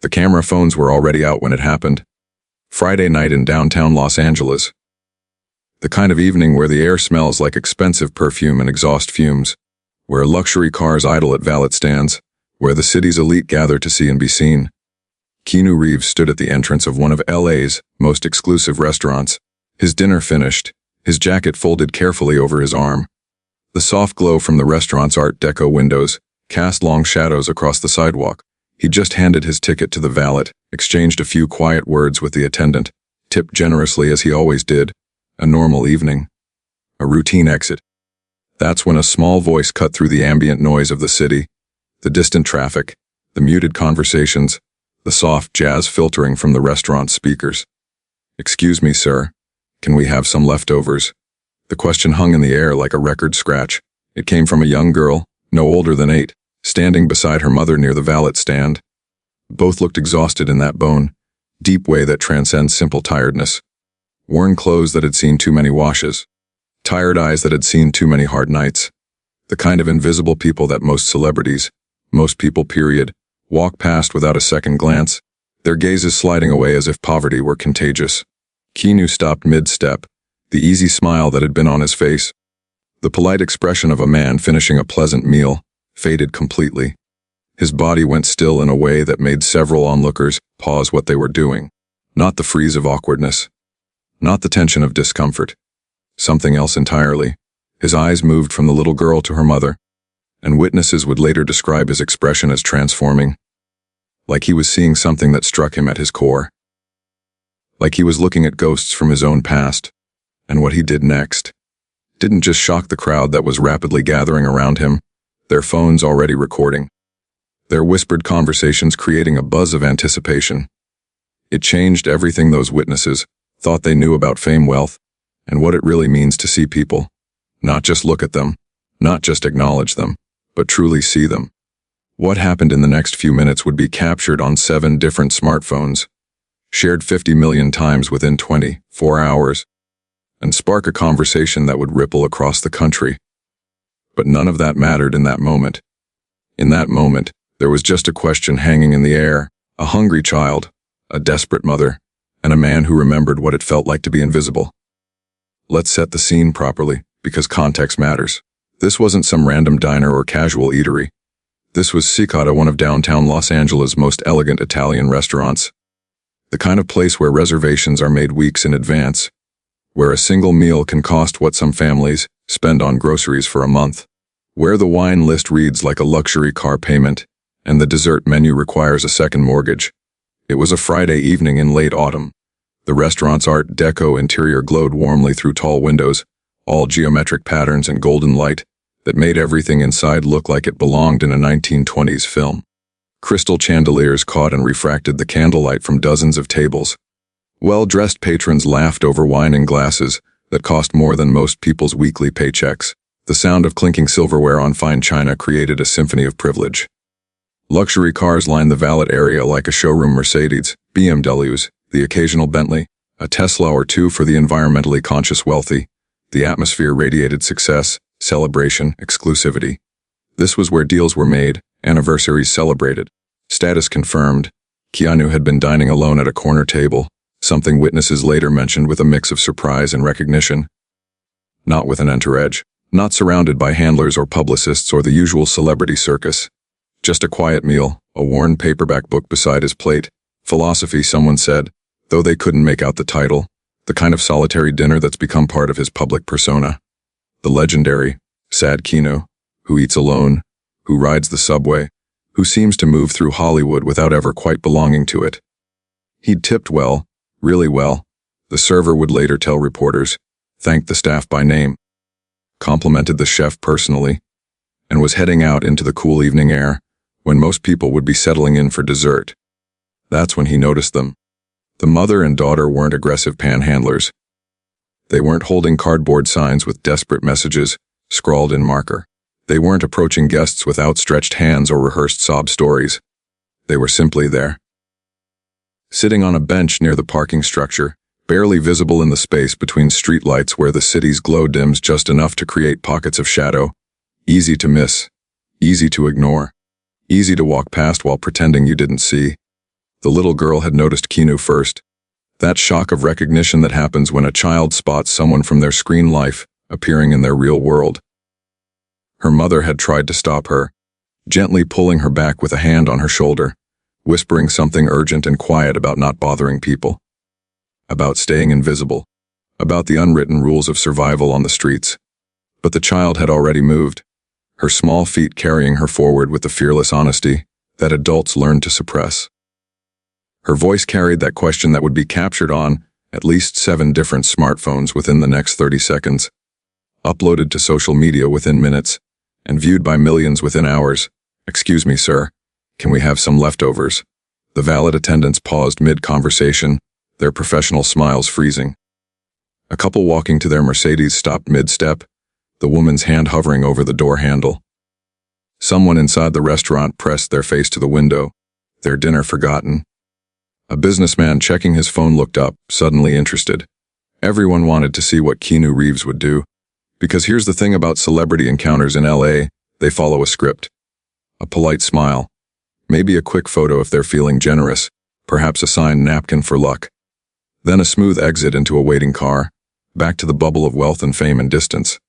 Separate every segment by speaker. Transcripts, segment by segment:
Speaker 1: The camera phones were already out when it happened. Friday night in downtown Los Angeles. The kind of evening where the air smells like expensive perfume and exhaust fumes, where luxury cars idle at valet stands, where the city's elite gather to see and be seen. Keanu Reeves stood at the entrance of one of LA's most exclusive restaurants, his dinner finished, his jacket folded carefully over his arm. The soft glow from the restaurant's Art Deco windows cast long shadows across the sidewalk. He just handed his ticket to the valet, exchanged a few quiet words with the attendant, tipped generously as he always did. A normal evening. A routine exit. That's when a small voice cut through the ambient noise of the city, the distant traffic, the muted conversations, the soft jazz filtering from the restaurant speakers. "Excuse me, sir. Can we have some leftovers?" The question hung in the air like a record scratch. It came from a young girl, no older than 8, standing beside her mother near the valet stand. Both looked exhausted in that bone, deep way that transcends simple tiredness. Worn clothes that had seen too many washes. Tired eyes that had seen too many hard nights. The kind of invisible people that most celebrities, most people period, walk past without a second glance, their gazes sliding away as if poverty were contagious. Keanu stopped mid-step, the easy smile that had been on his face. The polite expression of a man finishing a pleasant meal faded completely. His body went still in a way that made several onlookers pause what they were doing. Not the freeze of awkwardness. Not the tension of discomfort. Something else entirely. His eyes moved from the little girl to her mother, and witnesses would later describe his expression as transforming. Like he was seeing something that struck him at his core. Like he was looking at ghosts from his own past, and what he did next didn't just shock the crowd that was rapidly gathering around him, their phones already recording, their whispered conversations creating a buzz of anticipation. It changed everything those witnesses thought they knew about fame, wealth, and what it really means to see people. Not just look at them, not just acknowledge them, but truly see them. What happened in the next few minutes would be captured on 7 different smartphones, shared 50 million times within 24 hours, and spark a conversation that would ripple across the country. But none of that mattered in that moment. In that moment, there was just a question hanging in the air, a hungry child, a desperate mother, and a man who remembered what it felt like to be invisible. Let's set the scene properly, because context matters. This wasn't some random diner or casual eatery. This was Cicada, one of downtown Los Angeles' most elegant Italian restaurants. The kind of place where reservations are made weeks in advance, where a single meal can cost what some families spend on groceries for a month, where the wine list reads like a luxury car payment, and the dessert menu requires a second mortgage. It was a Friday evening in late autumn. The restaurant's Art Deco interior glowed warmly through tall windows, all geometric patterns and golden light that made everything inside look like it belonged in a 1920s film. Crystal chandeliers caught and refracted the candlelight from dozens of tables. Well-dressed patrons laughed over wine in glasses that cost more than most people's weekly paychecks. The sound of clinking silverware on fine china created a symphony of privilege. Luxury cars lined the valet area like a showroom. Mercedes, BMWs, the occasional Bentley, a Tesla or two for the environmentally conscious wealthy. The atmosphere radiated success, celebration, exclusivity. This was where deals were made, anniversaries celebrated, status confirmed. Keanu had been dining alone at a corner table, something witnesses later mentioned with a mix of surprise and recognition. Not with an entourage, not surrounded by handlers or publicists or the usual celebrity circus. Just a quiet meal, a worn paperback book beside his plate. Philosophy, someone said, though they couldn't make out the title. The kind of solitary dinner that's become part of his public persona. The legendary, sad Keanu, who eats alone, who rides the subway, who seems to move through Hollywood without ever quite belonging to it. He'd tipped well, really well. The server would later tell reporters, thanked the staff by name, complimented the chef personally, and was heading out into the cool evening air, when most people would be settling in for dessert. That's when he noticed them. The mother and daughter weren't aggressive panhandlers. They weren't holding cardboard signs with desperate messages, scrawled in marker. They weren't approaching guests with outstretched hands or rehearsed sob stories. They were simply there. Sitting on a bench near the parking structure, barely visible in the space between streetlights where the city's glow dims just enough to create pockets of shadow. Easy to miss. Easy to ignore. Easy to walk past while pretending you didn't see. The little girl had noticed Keanu first. That shock of recognition that happens when a child spots someone from their screen life appearing in their real world. Her mother had tried to stop her, gently pulling her back with a hand on her shoulder, whispering something urgent and quiet about not bothering people, about staying invisible, about the unwritten rules of survival on the streets. But the child had already moved, her small feet carrying her forward with the fearless honesty that adults learn to suppress. Her voice carried that question that would be captured on at least 7 different smartphones within the next 30 seconds, uploaded to social media within minutes, and viewed by millions within hours. "Excuse me, sir. Can we have some leftovers?" The valet attendants paused mid-conversation, their professional smiles freezing. A couple walking to their Mercedes stopped mid-step, the woman's hand hovering over the door handle. Someone inside the restaurant pressed their face to the window, their dinner forgotten. A businessman checking his phone looked up, suddenly interested. Everyone wanted to see what Keanu Reeves would do. Because here's the thing about celebrity encounters in LA, they follow a script. A polite smile. Maybe a quick photo if they're feeling generous, perhaps a signed napkin for luck. Then a smooth exit into a waiting car, back to the bubble of wealth and fame and distance.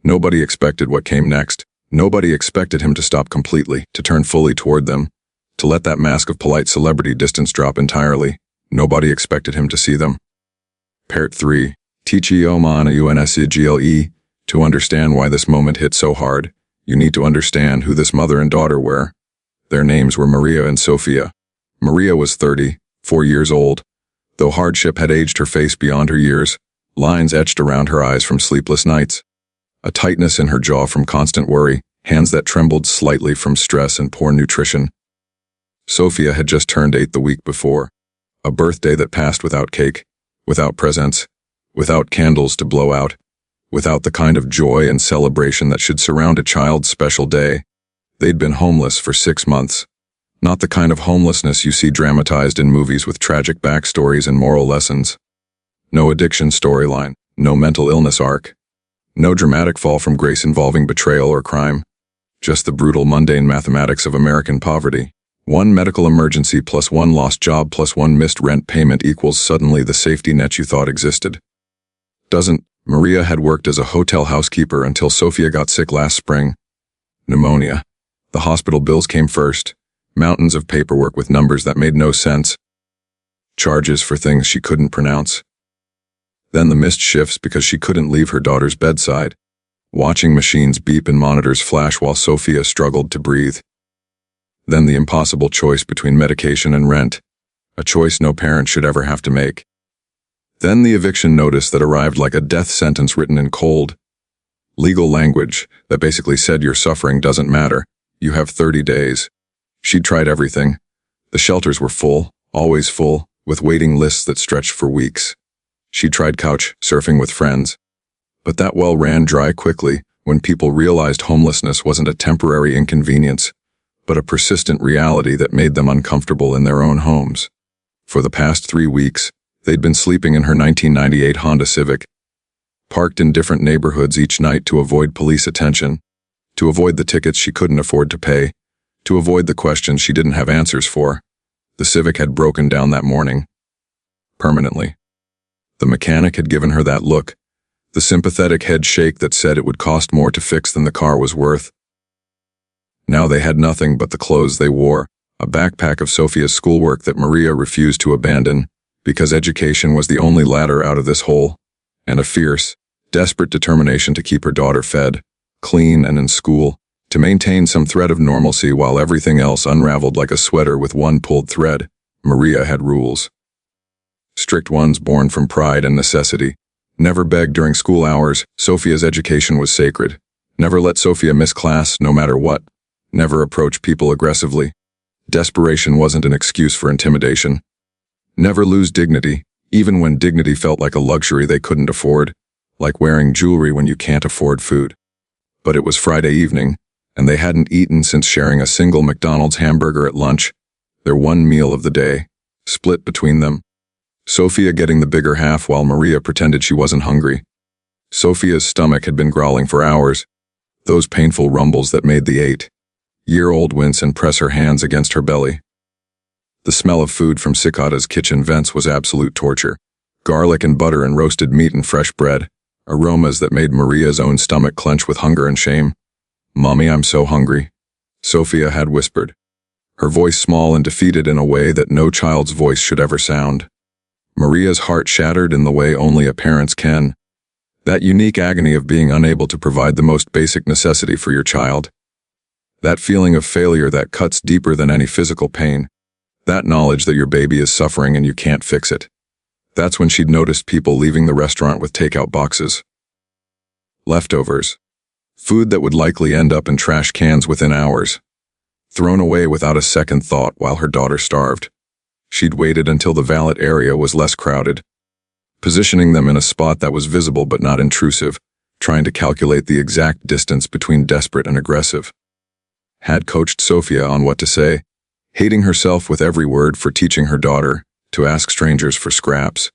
Speaker 1: Nobody expected what came next. Nobody expected him to stop completely, to turn fully toward them, to let that mask of polite celebrity distance drop entirely. Nobody expected him to see them. Part 3. T-G-O-M-A-N-A U-N-S-I-G-L-E. To understand why this moment hit so hard, you need to understand who this mother and daughter were. Their names were Maria and Sofia. Maria was 34 years old. Though hardship had aged her face beyond her years, lines etched around her eyes from sleepless nights. A tightness in her jaw from constant worry, hands that trembled slightly from stress and poor nutrition. Sofia had just turned 8 the week before. A birthday that passed without cake, without presents, without candles to blow out, without the kind of joy and celebration that should surround a child's special day. They'd been homeless for 6 months. Not the kind of homelessness you see dramatized in movies with tragic backstories and moral lessons. No addiction storyline, no mental illness arc. No dramatic fall from grace involving betrayal or crime. Just the brutal mundane mathematics of American poverty. 1 medical emergency plus 1 lost job plus 1 missed rent payment equals suddenly the safety net you thought existed. Maria had worked as a hotel housekeeper until Sofia got sick last spring. Pneumonia. The hospital bills came first. Mountains of paperwork with numbers that made no sense. Charges for things she couldn't pronounce. Then the missed shifts because she couldn't leave her daughter's bedside. Watching machines beep and monitors flash while Sofia struggled to breathe. Then the impossible choice between medication and rent. A choice no parent should ever have to make. Then the eviction notice that arrived like a death sentence written in cold legal language that basically said your suffering doesn't matter. You have 30 days. She'd tried everything. The shelters were full, always full, with waiting lists that stretched for weeks. She tried couch surfing with friends. But that well ran dry quickly when people realized homelessness wasn't a temporary inconvenience, but a persistent reality that made them uncomfortable in their own homes. For the past 3 weeks, they'd been sleeping in her 1998 Honda Civic, parked in different neighborhoods each night to avoid police attention, to avoid the tickets she couldn't afford to pay, to avoid the questions she didn't have answers for. The Civic had broken down that morning. Permanently. The mechanic had given her that look, the sympathetic head shake that said it would cost more to fix than the car was worth. Now they had nothing but the clothes they wore, a backpack of Sofia's schoolwork that Maria refused to abandon, because education was the only ladder out of this hole, and a fierce, desperate determination to keep her daughter fed, clean and in school, to maintain some thread of normalcy while everything else unraveled like a sweater with one pulled thread. Maria had rules. Strict ones born from pride and necessity. Never beg during school hours. Sofia's education was sacred. Never let Sofia miss class, no matter what. Never approach people aggressively. Desperation wasn't an excuse for intimidation. Never lose dignity, even when dignity felt like a luxury they couldn't afford, like wearing jewelry when you can't afford food. But it was Friday evening, and they hadn't eaten since sharing a single McDonald's hamburger at lunch, their one meal of the day, split between them. Sofia getting the bigger half while Maria pretended she wasn't hungry. Sofia's stomach had been growling for hours, those painful rumbles that made the 8-year-old wince and press her hands against her belly. The smell of food from Cicada's kitchen vents was absolute torture. Garlic and butter and roasted meat and fresh bread, aromas that made Maria's own stomach clench with hunger and shame. "Mommy, I'm so hungry," Sophia had whispered, her voice small and defeated in a way that no child's voice should ever sound. Maria's heart shattered in the way only a parent's can. That unique agony of being unable to provide the most basic necessity for your child. That feeling of failure that cuts deeper than any physical pain. That knowledge that your baby is suffering and you can't fix it. That's when she'd noticed people leaving the restaurant with takeout boxes. Leftovers. Food that would likely end up in trash cans within hours. Thrown away without a second thought while her daughter starved. She'd waited until the valet area was less crowded, positioning them in a spot that was visible but not intrusive, trying to calculate the exact distance between desperate and aggressive. Had coached Sophia on what to say, hating herself with every word for teaching her daughter to ask strangers for scraps.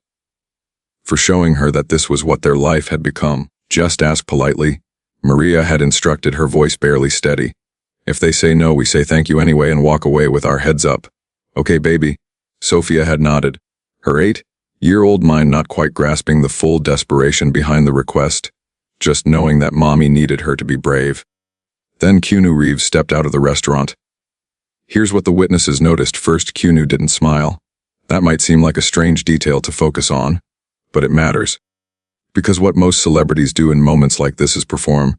Speaker 1: For showing her that this was what their life had become. Just ask politely, Maria had instructed, her voice barely steady. If they say no, we say thank you anyway and walk away with our heads up. Okay, baby. Sophia had nodded, her 8-year-old mind not quite grasping the full desperation behind the request, just knowing that mommy needed her to be brave. Then Keanu Reeves stepped out of the restaurant. Here's what the witnesses noticed. First, Keanu didn't smile. That might seem like a strange detail to focus on, but it matters. Because what most celebrities do in moments like this is perform.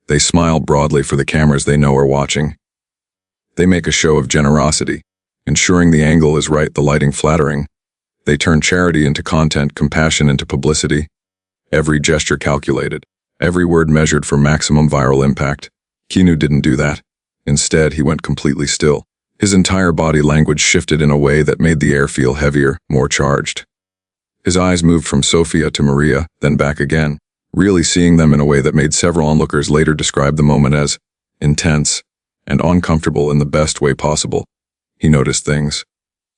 Speaker 1: They smile broadly for the cameras they know are watching. They make a show of generosity, ensuring the angle is right, the lighting flattering. They turn charity into content, compassion into publicity. Every gesture calculated, every word measured for maximum viral impact. Keanu didn't do that. Instead, he went completely still. His entire body language shifted in a way that made the air feel heavier, more charged. His eyes moved from Sophia to Maria, then back again, really seeing them in a way that made several onlookers later describe the moment as intense and uncomfortable in the best way possible. He noticed things.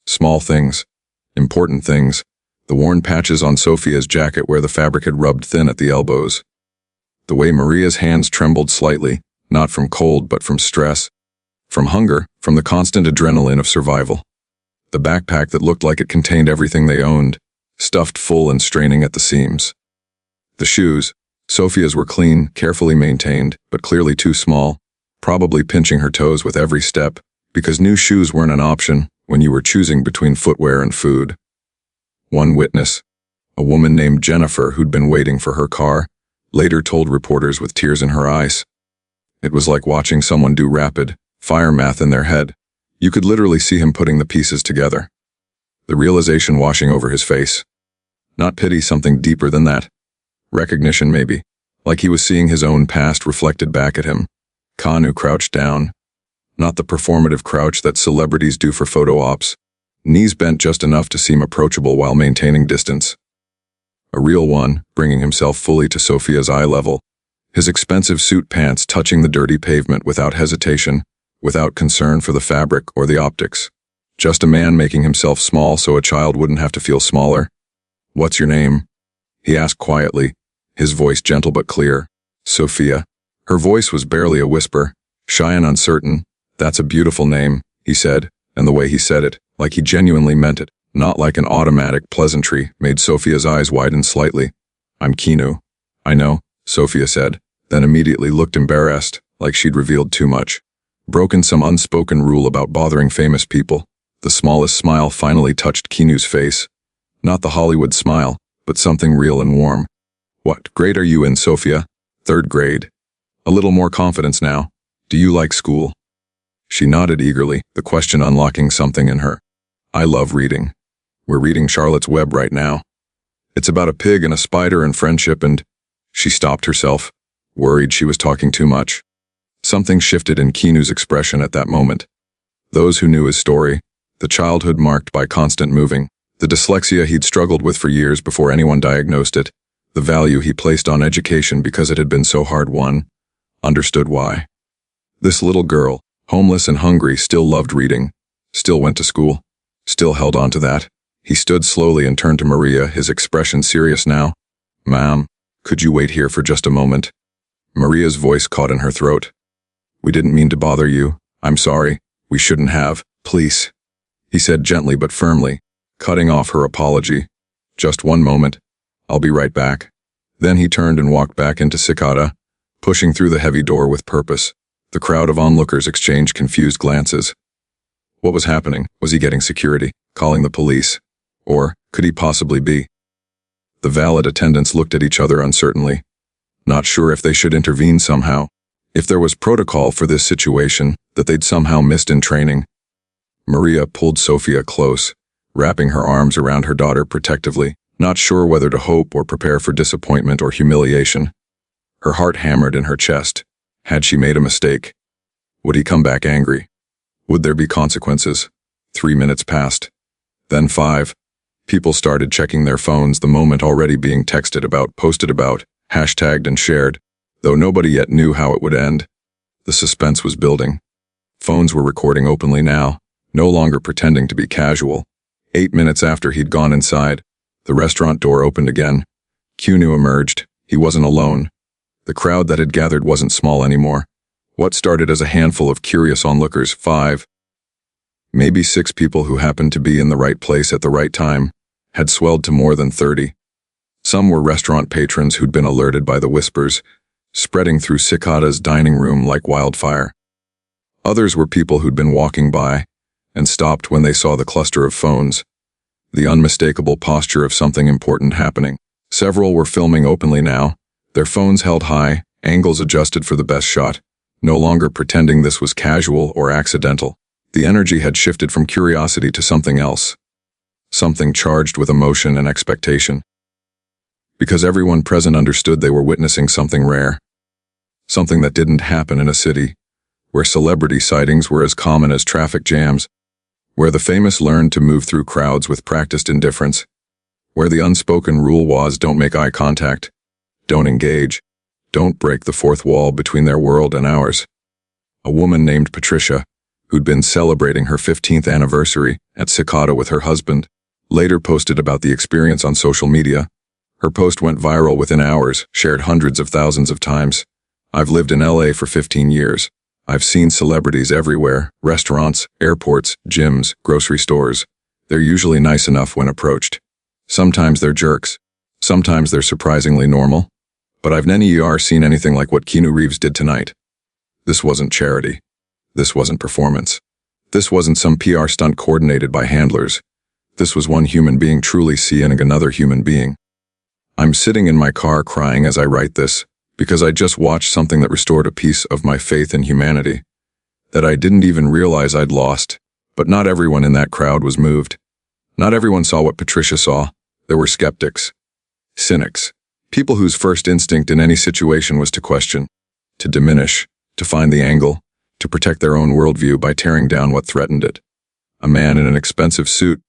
Speaker 1: Small things. Important things. The worn patches on Sophia's jacket where the fabric had rubbed thin at the elbows. The way Maria's hands trembled slightly, not from cold but from stress. From hunger, from the constant adrenaline of survival. The backpack that looked like it contained everything they owned, stuffed full and straining at the seams. The shoes, Sophia's were clean, carefully maintained, but clearly too small, probably pinching her toes with every step, because new shoes weren't an option when you were choosing between footwear and food. One witness, a woman named Jennifer who'd been waiting for her car, later told reporters with tears in her eyes. It was like watching someone do rapid fire math in their head. You could literally see him putting the pieces together. The realization washing over his face. Not pity, something deeper than that. Recognition, maybe. Like he was seeing his own past reflected back at him. Keanu crouched down. Not the performative crouch that celebrities do for photo ops. Knees bent just enough to seem approachable while maintaining distance. A real one, bringing himself fully to Sophia's eye level. His expensive suit pants touching the dirty pavement without hesitation, without concern for the fabric or the optics. Just a man making himself small so a child wouldn't have to feel smaller. "What's your name?" he asked quietly, his voice gentle but clear. "Sophia." Her voice was barely a whisper, shy and uncertain. "That's a beautiful name," he said, and the way he said it, like he genuinely meant it, not like an automatic pleasantry, made Sophia's eyes widen slightly. "I'm Keanu." "I know," Sophia said, then immediately looked embarrassed, like she'd revealed too much. Broken some unspoken rule about bothering famous people. The smallest smile finally touched Keanu's face. Not the Hollywood smile, but something real and warm. "What grade are you in, Sophia?" "3rd grade. A little more confidence now. Do you like school?" She nodded eagerly, the question unlocking something in her. "I love reading. We're reading Charlotte's Web right now. It's about a pig and a spider and friendship and—" She stopped herself, worried she was talking too much. Something shifted in Keanu's expression at that moment. Those who knew his story, the childhood marked by constant moving, the dyslexia he'd struggled with for years before anyone diagnosed it, the value he placed on education because it had been so hard-won, understood why. This little girl, homeless and hungry, still loved reading, still went to school, still held on to that. He stood slowly and turned to Maria, his expression serious now. "Ma'am, could you wait here for just a moment?" Maria's voice caught in her throat. "We didn't mean to bother you. I'm sorry. We shouldn't have. Please." he said gently but firmly, cutting off her apology. Just one moment. I'll be right back. Then he turned and walked back into Cicada, pushing through the heavy door with purpose. The crowd of onlookers exchanged confused glances. What was happening? Was he getting security, calling the police? Or could he possibly be? The valet attendants looked at each other uncertainly, not sure if they should intervene somehow, if there was protocol for this situation that they'd somehow missed in training. Maria pulled Sophia close, wrapping her arms around her daughter protectively, not sure whether to hope or prepare for disappointment or humiliation. Her heart hammered in her chest. Had she made a mistake? Would he come back angry? Would there be consequences? 3 minutes passed. Then 5. People started checking their phones, the moment already being texted about, posted about, hashtagged and shared, though nobody yet knew how it would end. The suspense was building. Phones were recording openly now, no longer pretending to be casual. 8 minutes after he'd gone inside, the restaurant door opened again. Keanu emerged. He wasn't alone. The crowd that had gathered wasn't small anymore. What started as a handful of curious onlookers, 5, maybe 6 people who happened to be in the right place at the right time, had swelled to more than 30. Some were restaurant patrons who'd been alerted by the whispers, spreading through Cicada's dining room like wildfire. Others were people who'd been walking by and stopped when they saw the cluster of phones, the unmistakable posture of something important happening. Several were filming openly now, their phones held high, angles adjusted for the best shot, no longer pretending this was casual or accidental. The energy had shifted from curiosity to something else, something charged with emotion and expectation. Because everyone present understood they were witnessing something rare, something that didn't happen in a city where celebrity sightings were as common as traffic jams, where the famous learned to move through crowds with practiced indifference, where the unspoken rule was don't make eye contact, don't engage, don't break the fourth wall between their world and ours. A woman named Patricia, who'd been celebrating her 15th anniversary at Cicada with her husband, later posted about the experience on social media. Her post went viral within hours, shared hundreds of thousands of times. I've lived in LA for 15 years. I've seen celebrities everywhere, restaurants, airports, gyms, grocery stores. They're usually nice enough when approached. Sometimes they're jerks. Sometimes they're surprisingly normal. But I've never seen anything like what Keanu Reeves did tonight. This wasn't charity. This wasn't performance. This wasn't some PR stunt coordinated by handlers. This was one human being truly seeing another human being. I'm sitting in my car crying as I write this, because I just watched something that restored a piece of my faith in humanity, that I didn't even realize I'd lost. But not everyone in that crowd was moved. Not everyone saw what Patricia saw. There were skeptics, cynics, people whose first instinct in any situation was to question, to diminish, to find the angle, to protect their own worldview by tearing down what threatened it. A man in an expensive suit,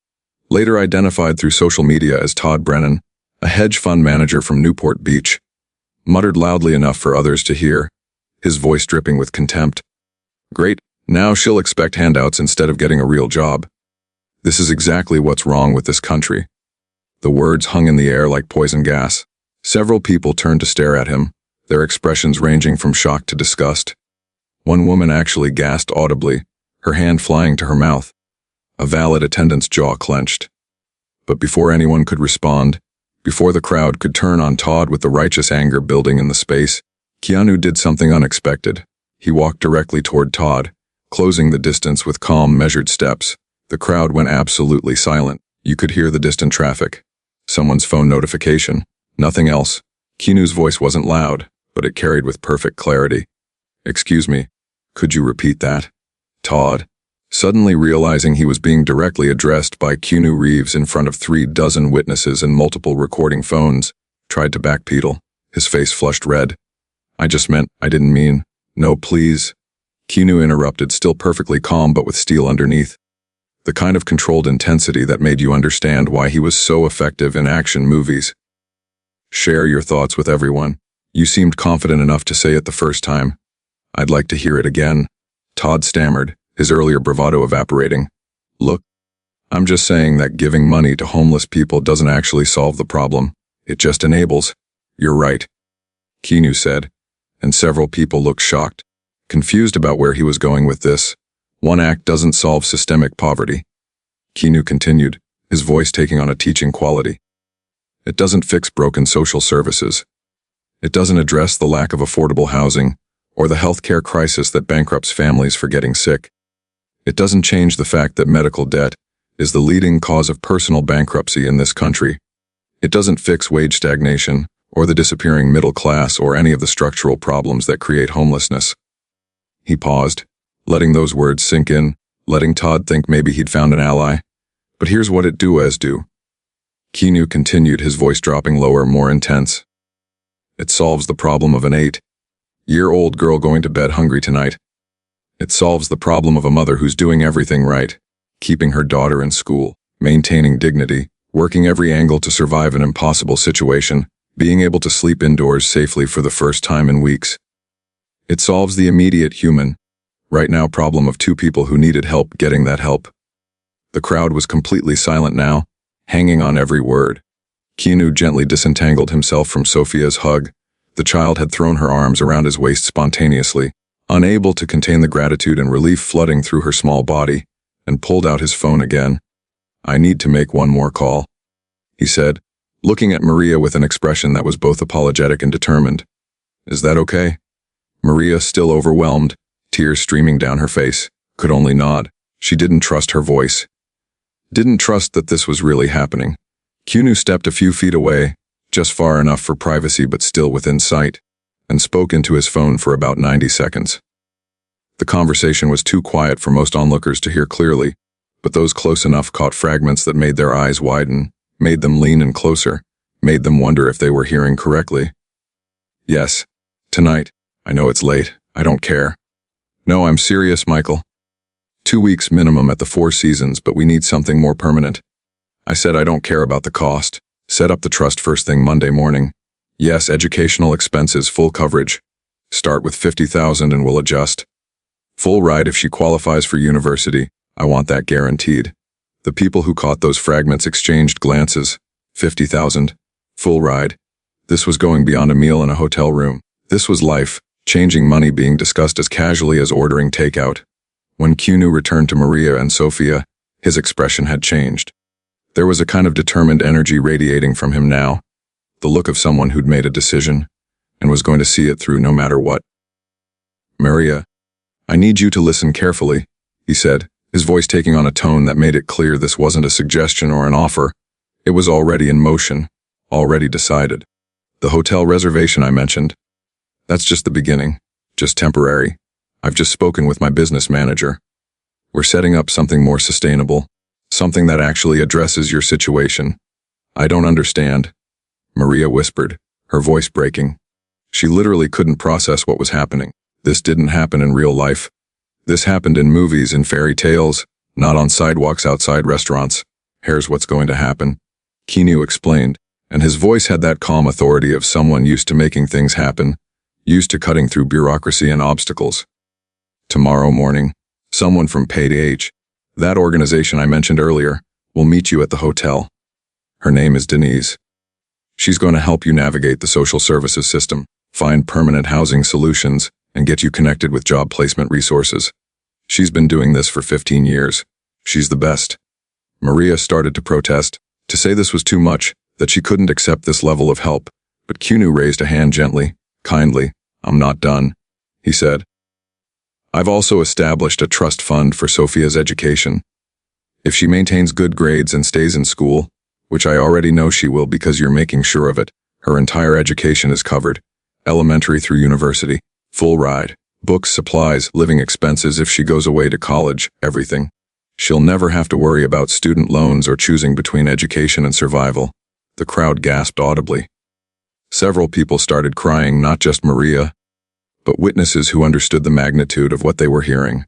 Speaker 1: later identified through social media as Todd Brennan, a hedge fund manager from Newport Beach, muttered loudly enough for others to hear, his voice dripping with contempt. Great, now she'll expect handouts instead of getting a real job. This is exactly what's wrong with this country. The words hung in the air like poison gas. Several people turned to stare at him, their expressions ranging from shock to disgust. One woman actually gasped audibly, her hand flying to her mouth. A valet attendant's jaw clenched. But before anyone could respond, before the crowd could turn on Todd with the righteous anger building in the space, Keanu did something unexpected. He walked directly toward Todd, closing the distance with calm, measured steps. The crowd went absolutely silent. You could hear the distant traffic. Someone's phone notification. Nothing else. Keanu's voice wasn't loud, but it carried with perfect clarity. Excuse me, could you repeat that? Todd, suddenly realizing he was being directly addressed by Keanu Reeves in front of 36 witnesses and multiple recording phones, tried to backpedal, his face flushed red. I didn't mean. No, please. Keanu interrupted, still perfectly calm but with steel underneath. The kind of controlled intensity that made you understand why he was so effective in action movies. Share your thoughts with everyone. You seemed confident enough to say it the first time. I'd like to hear it again. Todd stammered, his earlier bravado evaporating. Look, I'm just saying that giving money to homeless people doesn't actually solve the problem. It just enables. You're right, Keanu said, and several people looked shocked, confused about where he was going with this. One act doesn't solve systemic poverty. Keanu continued, his voice taking on a teaching quality. It doesn't fix broken social services. It doesn't address the lack of affordable housing or the healthcare crisis that bankrupts families for getting sick. It doesn't change the fact that medical debt is the leading cause of personal bankruptcy in this country. It doesn't fix wage stagnation or the disappearing middle class or any of the structural problems that create homelessness. He paused, letting those words sink in, letting Todd think maybe he'd found an ally. But here's what it do. Keanu continued, his voice dropping lower, more intense. It solves the problem of an 8-year-old girl going to bed hungry tonight. It solves the problem of a mother who's doing everything right, keeping her daughter in school, maintaining dignity, working every angle to survive an impossible situation, being able to sleep indoors safely for the first time in weeks. It solves the immediate human, right now problem of 2 people who needed help getting that help. The crowd was completely silent now, hanging on every word. Keanu gently disentangled himself from Sophia's hug. The child had thrown her arms around his waist spontaneously, unable to contain the gratitude and relief flooding through her small body, and pulled out his phone again. "I need to make one more call," he said, looking at Maria with an expression that was both apologetic and determined. "Is that okay?" Maria, still overwhelmed, tears streaming down her face, could only nod. She didn't trust her voice. Didn't trust that this was really happening. Keanu stepped a few feet away, just far enough for privacy but still within sight, and spoke into his phone for about 90 seconds. The conversation was too quiet for most onlookers to hear clearly, but those close enough caught fragments that made their eyes widen, made them lean in closer, made them wonder if they were hearing correctly. "Yes. Tonight. I know it's late. I don't care. No, I'm serious, Michael. 2 weeks minimum at the Four Seasons, but we need something more permanent. I said I don't care about the cost. Set up the trust first thing Monday morning. Yes, educational expenses, full coverage. Start with 50,000 and we'll adjust. Full ride if she qualifies for university. I want that guaranteed." The people who caught those fragments exchanged glances. 50,000. Full ride. This was going beyond a meal in a hotel room. This was life-changing money being discussed as casually as ordering takeout. When Keanu returned to Maria and Sophia, his expression had changed. There was a kind of determined energy radiating from him now, the look of someone who'd made a decision and was going to see it through no matter what. "Maria, I need you to listen carefully," he said, his voice taking on a tone that made it clear this wasn't a suggestion or an offer. It was already in motion, already decided. "The hotel reservation I mentioned, that's just the beginning, just temporary. I've just spoken with my business manager. We're setting up something more sustainable, something that actually addresses your situation." "I don't understand," Maria whispered, her voice breaking. She literally couldn't process what was happening. This didn't happen in real life. This happened in movies and fairy tales, not on sidewalks outside restaurants. "Here's what's going to happen," Keanu explained, and his voice had that calm authority of someone used to making things happen, used to cutting through bureaucracy and obstacles. "Tomorrow morning, someone from Payday, that organization I mentioned earlier, will meet you at the hotel. Her name is Denise. She's going to help you navigate the social services system, find permanent housing solutions, and get you connected with job placement resources. She's been doing this for 15 years. She's the best." Maria started to protest, to say this was too much, that she couldn't accept this level of help, but Keanu raised a hand gently, kindly. "I'm not done," he said. "I've also established a trust fund for Sophia's education. If she maintains good grades and stays in school, which I already know she will because you're making sure of it, her entire education is covered, elementary through university, full ride, books, supplies, living expenses if she goes away to college, everything. She'll never have to worry about student loans or choosing between education and survival." The crowd gasped audibly. Several people started crying, not just Maria, but witnesses who understood the magnitude of what they were hearing.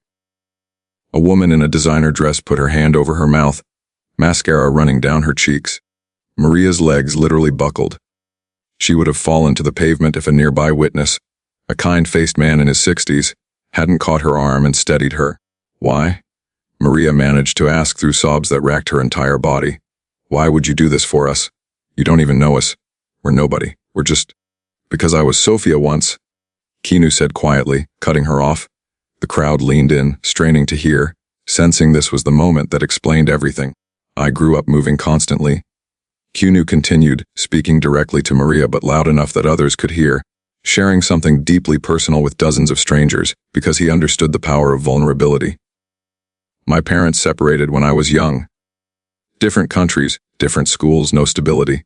Speaker 1: A woman in a designer dress put her hand over her mouth, mascara running down her cheeks. Maria's legs literally buckled. She would have fallen to the pavement if a nearby witness, a kind-faced man in his 60s, hadn't caught her arm and steadied her. "Why?" Maria managed to ask through sobs that racked her entire body. "Why would you do this for us? You don't even know us. We're nobody. We're just—" "Because I was Sophia once," Keanu said quietly, cutting her off. The crowd leaned in, straining to hear, sensing this was the moment that explained everything. I grew up moving constantly. Keanu continued, speaking directly to Maria but loud enough that others could hear, sharing something deeply personal with dozens of strangers because he understood the power of vulnerability. My parents separated when I was young. Different countries, different schools, no stability.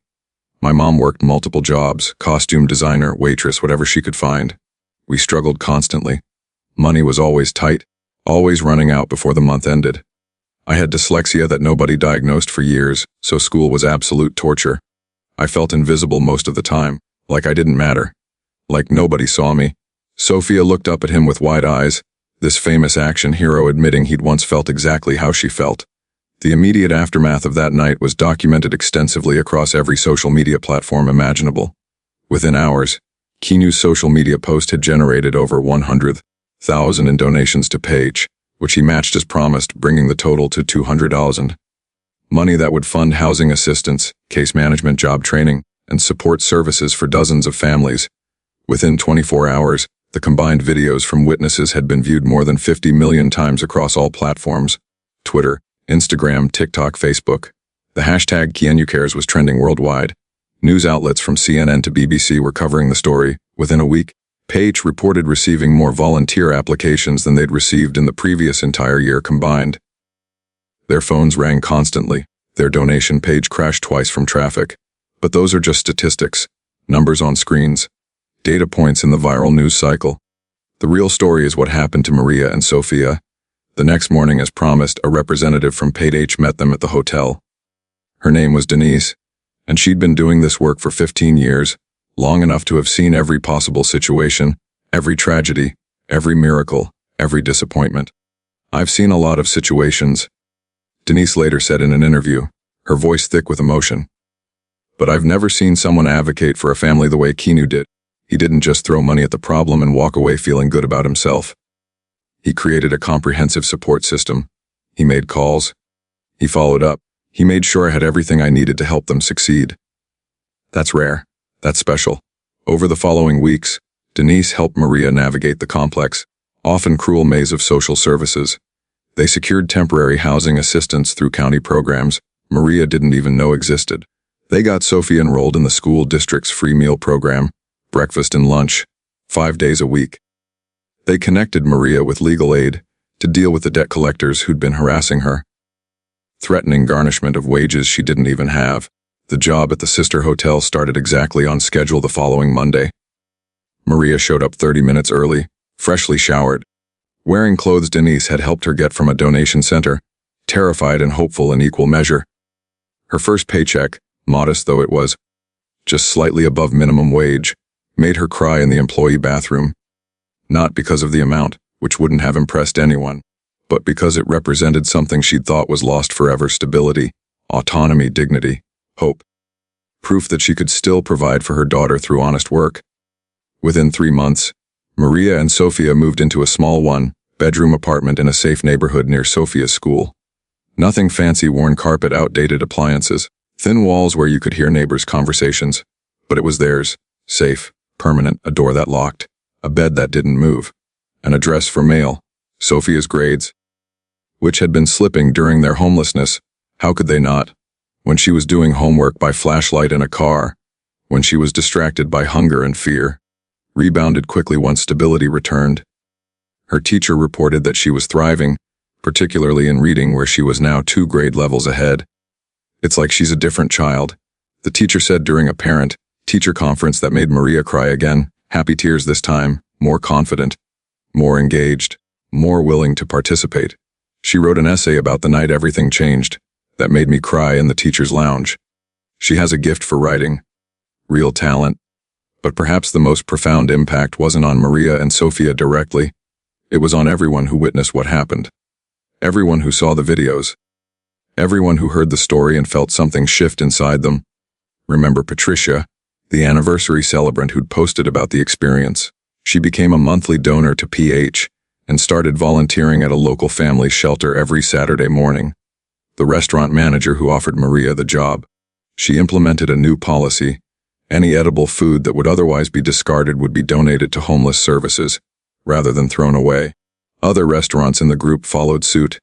Speaker 1: My mom worked multiple jobs, costume designer, waitress, whatever she could find. We struggled constantly. Money was always tight, always running out before the month ended. I had dyslexia that nobody diagnosed for years, so school was absolute torture. I felt invisible most of the time, like I didn't matter. Like nobody saw me. Sophia looked up at him with wide eyes, this famous action hero admitting he'd once felt exactly how she felt. The immediate aftermath of that night was documented extensively across every social media platform imaginable. Within hours, Keanu's social media post had generated over 100,000 in donations to Paige, which he matched as promised, bringing the total to 200,000. Money that would fund housing assistance, case management, job training, and support services for dozens of families. Within 24 hours, the combined videos from witnesses had been viewed more than 50 million times across all platforms: Twitter, Instagram, TikTok, Facebook. The hashtag KeanuCares was trending worldwide. News outlets from CNN to BBC were covering the story. Within a week, Paige reported receiving more volunteer applications than they'd received in the previous entire year combined. Their phones rang constantly. Their donation page crashed twice from traffic. But those are just statistics, numbers on screens, data points in the viral news cycle. The real story is what happened to Maria and Sophia. The next morning, as promised, a representative from Paige met them at the hotel. Her name was Denise, and she'd been doing this work for 15 years, long enough to have seen every possible situation, every tragedy, every miracle, every disappointment. "I've seen a lot of situations," Denise later said in an interview, her voice thick with emotion. "But I've never seen someone advocate for a family the way Keanu did. He didn't just throw money at the problem and walk away feeling good about himself. He created a comprehensive support system. He made calls. He followed up. He made sure I had everything I needed to help them succeed." That's rare. That's special. Over the following weeks, Denise helped Maria navigate the complex, often cruel maze of social services. They secured temporary housing assistance through county programs Maria didn't even know existed. They got Sophie enrolled in the school district's free meal program, breakfast and lunch, 5 days a week. They connected Maria with legal aid to deal with the debt collectors who'd been harassing her, threatening garnishment of wages she didn't even have. The job at the sister hotel started exactly on schedule the following Monday. Maria showed up 30 minutes early, freshly showered, wearing clothes Denise had helped her get from a donation center, terrified and hopeful in equal measure. Her first paycheck, modest though it was, just slightly above minimum wage, made her cry in the employee bathroom. Not because of the amount, which wouldn't have impressed anyone, but because it represented something she'd thought was lost forever: stability, autonomy, dignity, hope. Proof that she could still provide for her daughter through honest work. Within 3 months, Maria and Sophia moved into a small one-bedroom apartment in a safe neighborhood near Sophia's school. Nothing fancy: worn carpet, outdated appliances, thin walls where you could hear neighbors' conversations. But it was theirs, safe, permanent, a door that locked, a bed that didn't move, an address for mail, Sophia's grades, which had been slipping during their homelessness. How could they not? When she was doing homework by flashlight in a car, when she was distracted by hunger and fear, rebounded quickly once stability returned. Her teacher reported that she was thriving, particularly in reading, where she was now 2 grade levels ahead. "It's like she's a different child," the teacher said during a parent-teacher conference that made Maria cry again. Happy tears this time, more confident, more engaged, more willing to participate. She wrote an essay about the night everything changed, that made me cry in the teacher's lounge. She has a gift for writing, real talent. But perhaps the most profound impact wasn't on Maria and Sophia directly. It was on everyone who witnessed what happened. Everyone who saw the videos. Everyone who heard the story and felt something shift inside them. Remember Patricia, the anniversary celebrant who'd posted about the experience? She became a monthly donor to PH and started volunteering at a local family shelter every Saturday morning. The restaurant manager who offered Maria the job. She implemented a new policy: any edible food that would otherwise be discarded would be donated to homeless services, rather than thrown away. Other restaurants in the group followed suit.